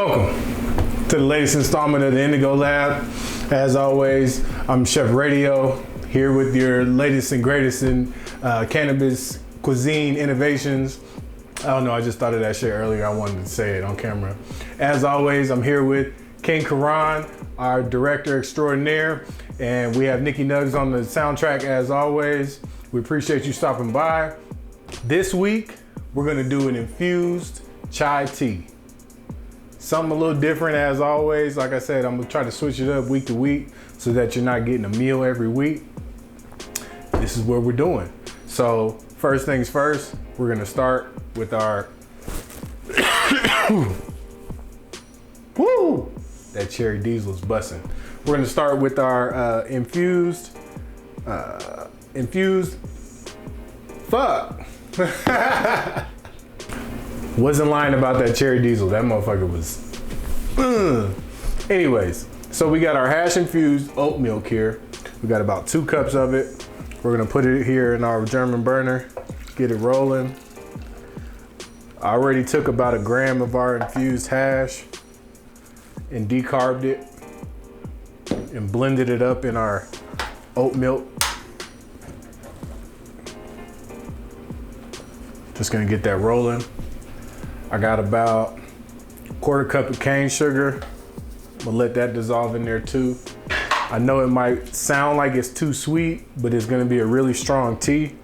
Welcome to the latest installment of the Indigo Lab. As always, I'm Chef Radio, here with your latest and greatest in cannabis cuisine innovations. I don't know, I just thought of that shit earlier. I wanted to say it on camera. As always, I'm here with King Karan, our director extraordinaire, and we have Nikki Nugs on the soundtrack as always. We appreciate you stopping by. This week, we're gonna do an infused chai tea. Something a little different as always. Like I said, I'm gonna try to switch it up week to week so that you're not getting a meal every week. This is what we're doing. So first things first, we're gonna start with our, woo, that cherry diesel is busting. We're gonna start with our infused, fuck. Wasn't lying about that cherry diesel. That motherfucker was. Anyways, so we got our hash infused oat milk here. We got about 2 cups of it. We're gonna put it here in our German burner, get it rolling. I already took about 1 gram of our infused hash and decarbed it and blended it up in our oat milk. Just gonna get that rolling. I got about 1/4 cup of cane sugar. I'm gonna let that dissolve in there too. I know it might sound like it's too sweet, but it's gonna be a really strong tea.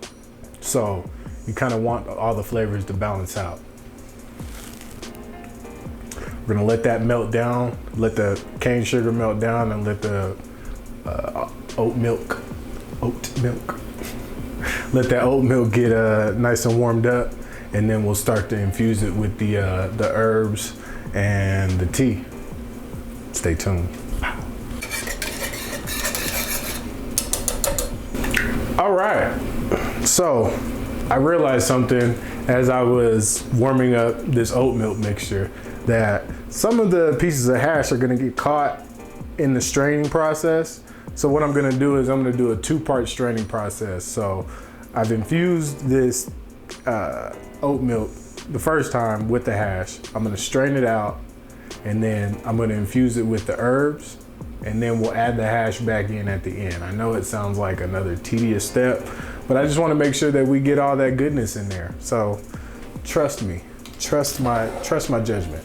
So you kind of want all the flavors to balance out. We're gonna let that melt down, let the cane sugar melt down, and let the oat milk, let that oat milk get nice and warmed up. And then we'll start to infuse it with the herbs and the tea. Stay tuned. All right, so I realized something as I was warming up this oat milk mixture, that some of the pieces of hash are gonna get caught in the straining process. So what I'm gonna do is I'm gonna do a 2-part straining process. So I've infused this oat milk the first time with the hash. I'm gonna strain it out, and then I'm gonna infuse it with the herbs, and then we'll add the hash back in at the end. I know it sounds like another tedious step, but I just wanna make sure that we get all that goodness in there. So trust me, trust my judgment.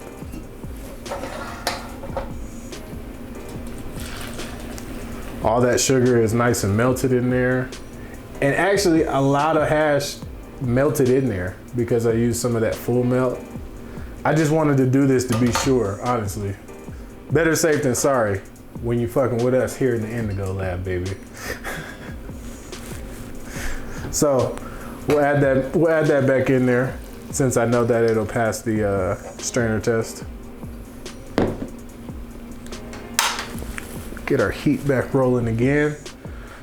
All that sugar is nice and melted in there. And actually a lot of hash melted in there because I used some of that full melt. I just wanted to do this to be sure, honestly. Better safe than sorry when you fucking with us here in the Indigo Lab, baby. So we'll add that back in there since I know that it'll pass the strainer test. Get our heat back rolling again.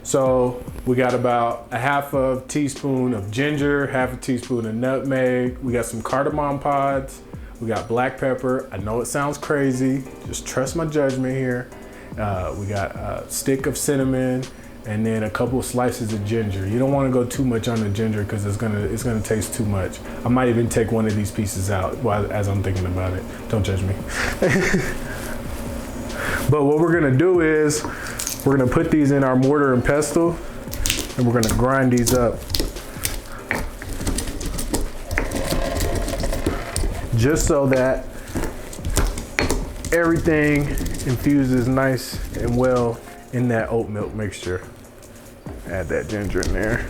So we got about 1/2 teaspoon of ginger, 1/2 teaspoon of nutmeg. We got some cardamom pods. We got black pepper. I know it sounds crazy. Just trust my judgment here. We got a stick of cinnamon and then a couple of slices of ginger. You don't want to go too much on the ginger because it's gonna taste too much. I might even take one of these pieces out as I'm thinking about it. Don't judge me. But what we're gonna do is we're gonna put these in our mortar and pestle, and we're gonna grind these up. Just so that everything infuses nice and well in that oat milk mixture. Add that ginger in there.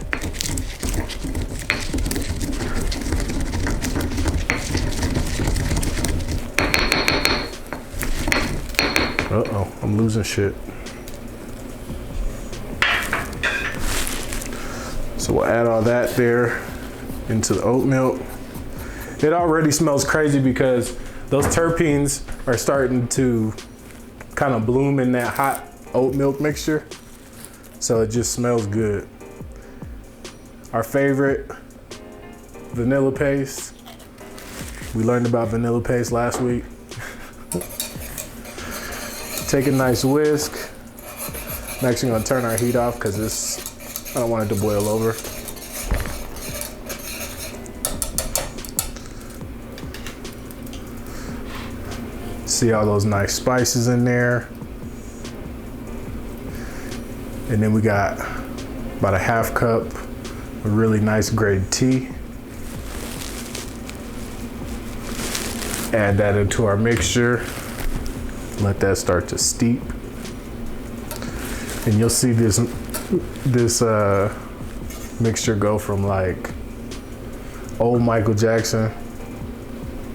Uh-oh, I'm losing shit. So we'll add all that there into the oat milk. It already smells crazy because those terpenes are starting to kind of bloom in that hot oat milk mixture. So it just smells good. Our favorite, vanilla paste. We learned about vanilla paste last week. Take a nice whisk. I'm actually gonna turn our heat off because I don't want it to boil over. See all those nice spices in there. And then we got about a half cup of really nice grated tea. Add that into our mixture. Let that start to steep. And you'll see this mixture go from like old Michael Jackson.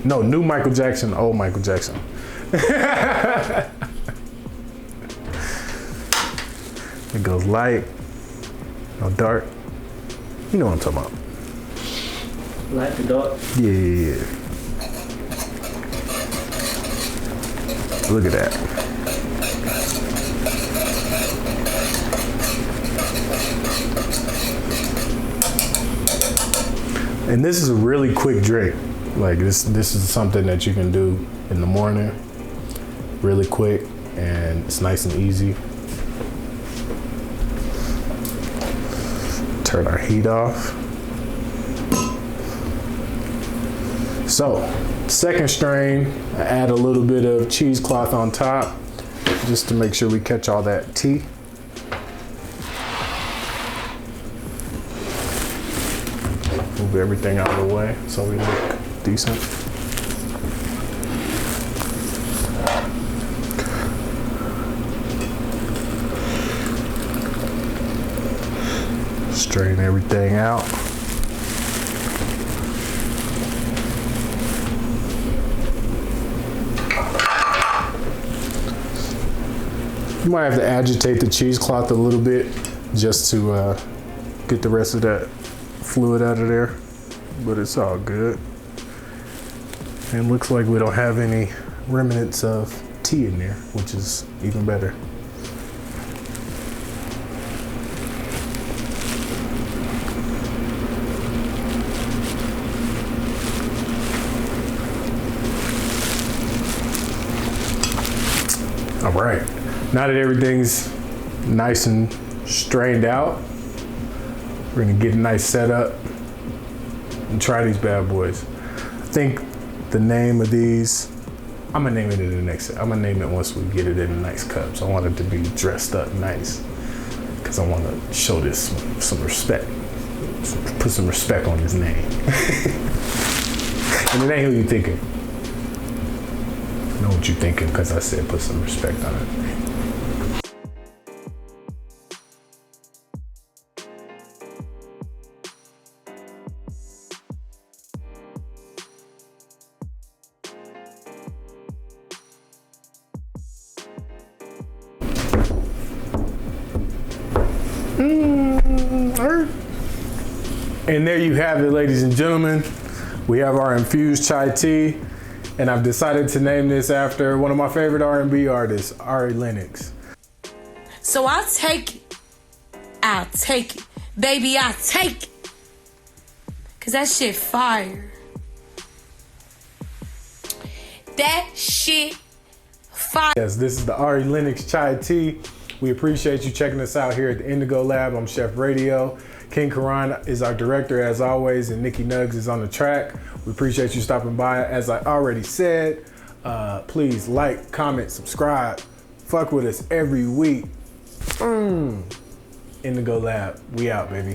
No, new Michael Jackson, old Michael Jackson. It goes light, no dark. You know what I'm talking about. Light to dark? Yeah. Look at that. And this is a really quick drink. Like this is something that you can do in the morning, really quick, and it's nice and easy. Turn our heat off. So, second strain, I add a little bit of cheesecloth on top, just to make sure we catch all that tea. Move everything out of the way so we look decent. Strain everything out. You might have to agitate the cheesecloth a little bit just to get the rest of that fluid out of there, but it's all good. And looks like we don't have any remnants of tea in there, which is even better. All right, now that everything's nice and strained out, we're gonna get a nice setup and try these bad boys. I think the name of these, I'm gonna name it in the next set. I'm gonna name it once we get it in a nice cups. I want it to be dressed up nice because I want to show this some respect. Put some respect on his name. And it ain't who you thinking. I know what you're thinking because I said put some respect on it. And there you have it, ladies and gentlemen. We have our infused chai tea, and I've decided to name this after one of my favorite R&B artists, Ari Lennox. So I'll take it. I'll take it. Baby, I'll take it. Cause that shit fire. That shit fire. Yes, this is the Ari Lennox chai tea. We appreciate you checking us out here at the Indigo Lab. I'm Chef Radio. King Karan is our director as always, and Nikki Nuggs is on the track. We appreciate you stopping by. As I already said, please like, comment, subscribe. Fuck with us every week. Indigo Lab, we out, baby.